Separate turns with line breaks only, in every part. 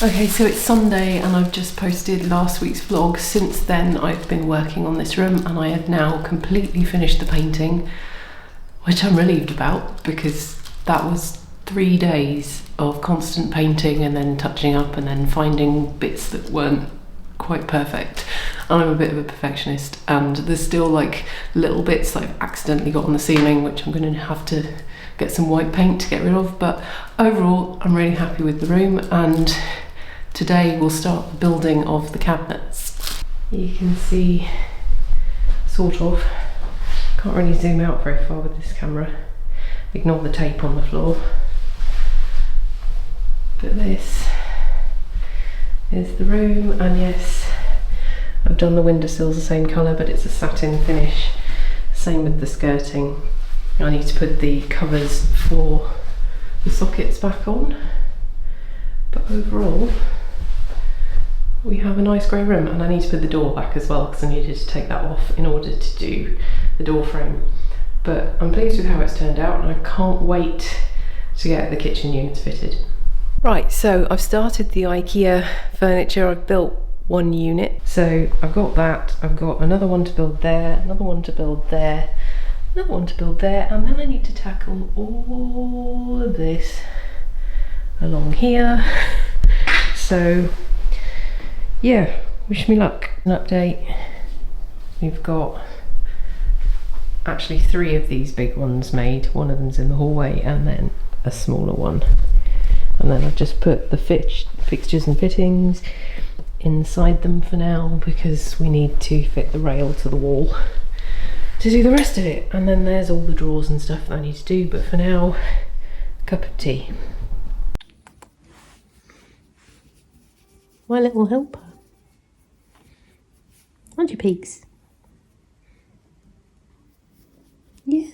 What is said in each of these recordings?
Okay, so it's Sunday and I've just posted last week's vlog. Since then I've been working on this room and I have now completely finished the painting, which I'm relieved about because that was 3 days of constant painting and then touching up and then finding bits that weren't quite perfect. And I'm a bit of a perfectionist and there's still like little bits that I've accidentally got on the ceiling which I'm going to have to get some white paint to get rid of, but overall I'm really happy with the room, and today we'll start the building of the cabinets. You can see, sort of, can't really zoom out very far with this camera, ignore the tape on the floor, but this is the room, and yes, I've done the windowsills the same colour but it's a satin finish, same with the skirting. I need to put the covers for the sockets back on, but overall we have a nice grey room, and I need to put the door back as well because I needed to take that off in order to do the door frame. But I'm pleased with how it's turned out and I can't wait to get the kitchen units fitted. Right, so I've started the IKEA furniture. I've built one unit, so I've got that, I've got another one to build there, another one to build there, another one to build there, and then I need to tackle all of this along here. So yeah, wish me luck. An update, we've got actually 3 of these big ones made. One of them's in the hallway and then a smaller one, and then I've just put the fixtures and fittings inside them for now because we need to fit the rail to the wall to do the rest of it. And then there's all the drawers and stuff that I need to do, but for now, cup of tea. My little helper. Aren't you, Peaks? Yeah.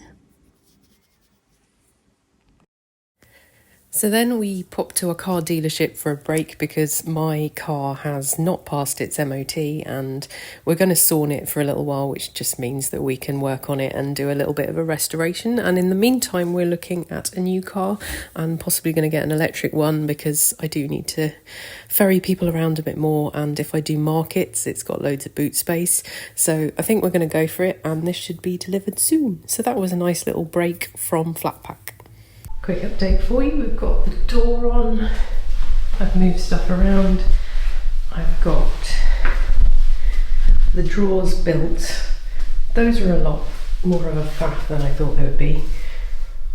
So then we popped to a car dealership for a break because my car has not passed its MOT and we're going to sawn it for a little while, which just means that we can work on it and do a little bit of a restoration. And in the meantime, we're looking at a new car and possibly going to get an electric one because I do need to ferry people around a bit more, and if I do markets, it's got loads of boot space. So I think we're going to go for it, and this should be delivered soon. So that was a nice little break from Flatpack. Quick update for you, we've got the door on, I've moved stuff around, I've got the drawers built. Those are a lot more of a faff than I thought they would be.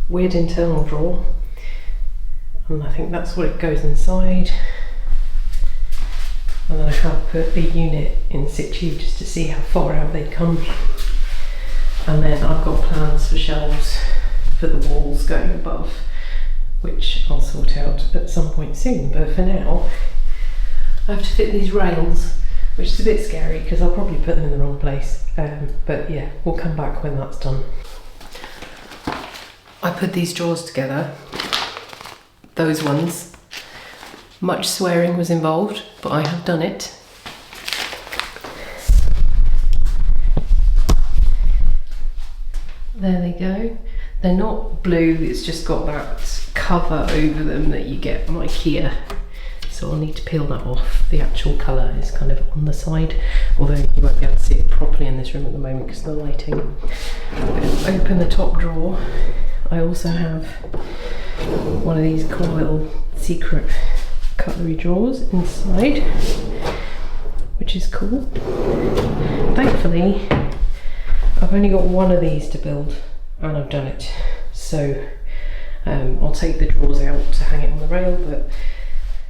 Weird internal drawer, and I think that's what it goes inside. And then I have put a unit in situ just to see how far out they come. And then I've got plans for shelves for the walls going above, which I'll sort out at some point soon. But for now, I have to fit these rails, which is a bit scary because I'll probably put them in the wrong place. But yeah, we'll come back when that's done. I put these drawers together, those ones. Much swearing was involved, but I have done it. There they go. They're not blue, it's just got that cover over them that you get from IKEA. So I'll need to peel that off. The actual colour is kind of on the side, although you won't be able to see it properly in this room at the moment because of the lighting. Open the top drawer. I also have one of these cool little secret cutlery drawers inside, which is cool. Thankfully, I've only got one of these to build and I've done it. So I'll take the drawers out to hang it on the rail, but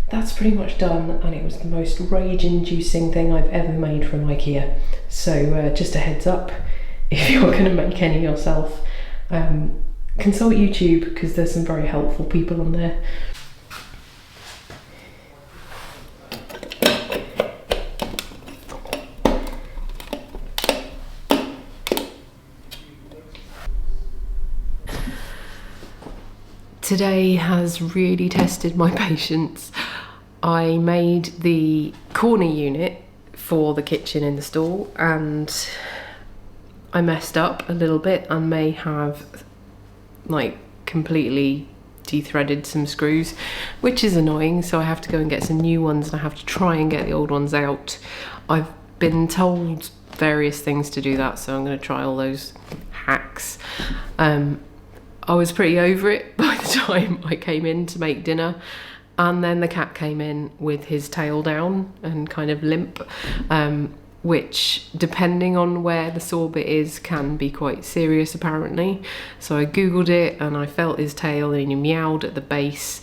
that's pretty much done, and it was the most rage-inducing thing I've ever made from IKEA. So just a heads up, if you're going to make any yourself, consult YouTube because there's some very helpful people on there. Today has really tested my patience. I made the corner unit for the kitchen in the stall and I messed up a little bit and may have like completely de-threaded some screws, which is annoying, so I have to go and get some new ones and I have to try and get the old ones out. I've been told various things to do that, so I'm going to try all those hacks. I was pretty over it by the time I came in to make dinner, and then the cat came in with his tail down and kind of limp, which, depending on where the sore bit is, can be quite serious apparently. So I googled it and I felt his tail and he meowed at the base,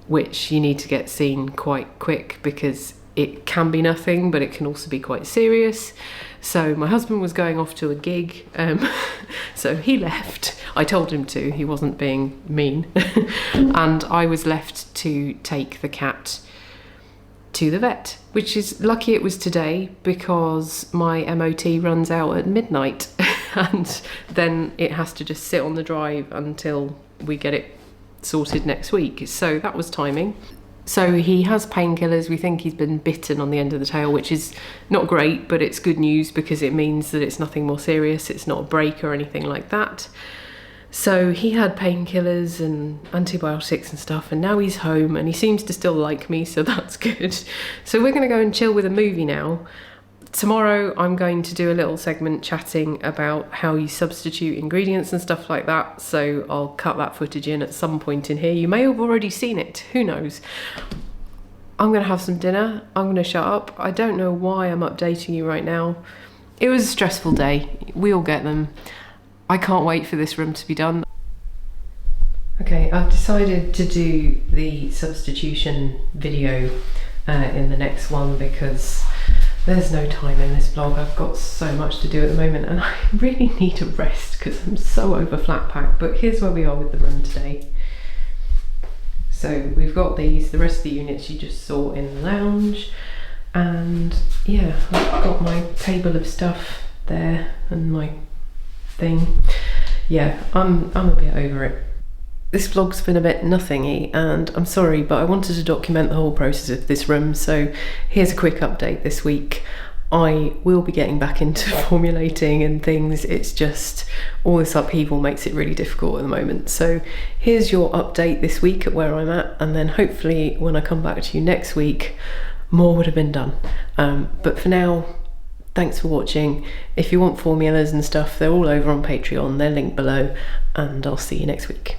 which you need to get seen quite quick because it can be nothing, but it can also be quite serious. So my husband was going off to a gig, so he left. I told him to, he wasn't being mean. And I was left to take the cat to the vet, which is lucky it was today because my MOT runs out at midnight and then it has to just sit on the drive until we get it sorted next week. So that was timing. So he has painkillers. We think he's been bitten on the end of the tail, which is not great, but it's good news because it means that it's nothing more serious. It's not a break or anything like that. So he had painkillers and antibiotics and stuff, and now he's home and he seems to still like me, so that's good. So we're gonna go and chill with a movie now. Tomorrow I'm going to do a little segment chatting about how you substitute ingredients and stuff like that, so I'll cut that footage in at some point in here. You may have already seen it, who knows. I'm gonna have some dinner, I'm gonna shut up. I don't know why I'm updating you right now. It was a stressful day, we all get them. I can't wait for this room to be done. Okay, I've decided to do the substitution video in the next one because there's no time in this vlog. I've got so much to do at the moment and I really need a rest because I'm so over flat pack. But here's where we are with the room today. So we've got these, the rest of the units you just saw in the lounge. And yeah, I've got my table of stuff there and my thing. Yeah, I'm a bit over it. This vlog's been a bit nothingy and I'm sorry, but I wanted to document the whole process of this room, so here's a quick update this week. I will be getting back into formulating and things. It's just all this upheaval makes it really difficult at the moment. So here's your update this week at where I'm at, and then hopefully when I come back to you next week, more would have been done. But for now, thanks for watching. If you want formulas and stuff, they're all over on Patreon, they're linked below, and I'll see you next week.